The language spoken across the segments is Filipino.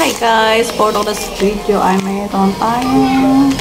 Hi guys, for this video ay mayroon tayong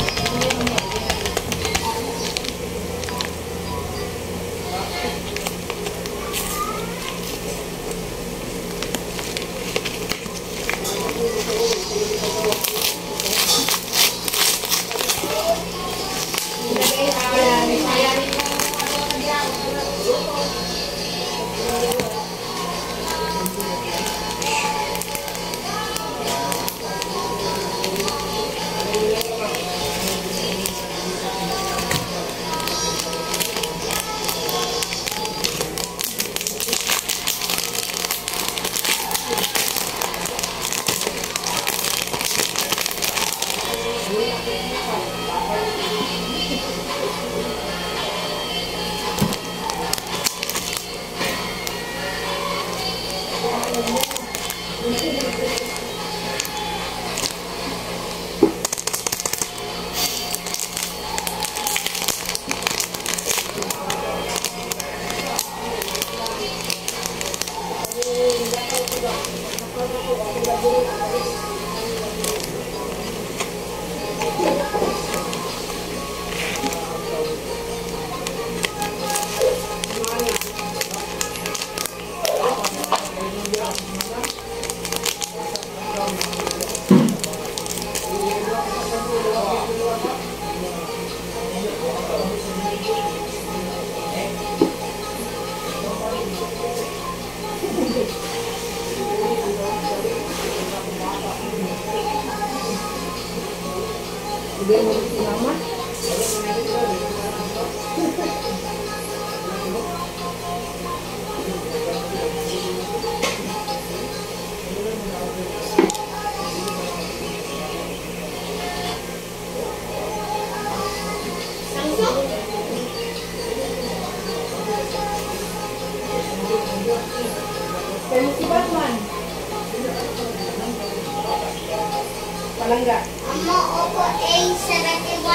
Palangga. Amo, Oppo A71.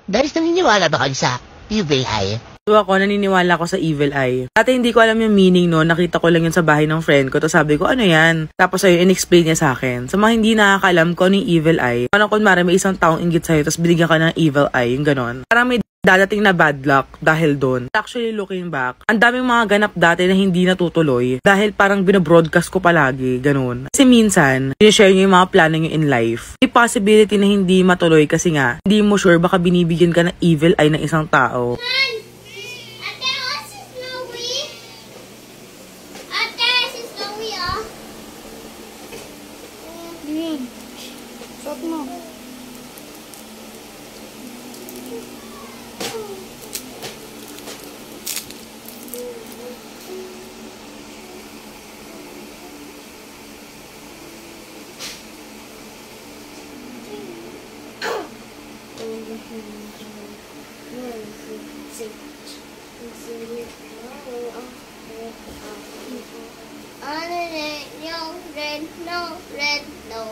Guys, naniniwala ba kayo sa evil eye? Ako, naniniwala ako sa evil eye. Dati hindi ko alam yung meaning no, nakita ko lang yun sa bahay ng friend ko. Tapos sabi ko, ano yan? Tapos ayun, in-explain niya sa akin. Sa mga hindi nakakalam ko ano yung evil eye. Parang kung may isang taong inggit sa'yo, tapos binigyan ka ng evil eye, yung ganon. Parang may dadating na bad luck dahil doon. Actually, looking back, ang daming mga ganap dati na hindi natutuloy dahil parang binabroadcast ko palagi, ganun. Kasi minsan, sinishare nyo yung mga plano nyo in life. May possibility na hindi matuloy kasi nga, hindi mo sure baka binibigyan ka ng evil eye ng isang tao. Suot mo. No, red, no.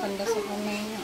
Kanda sa kamay niya.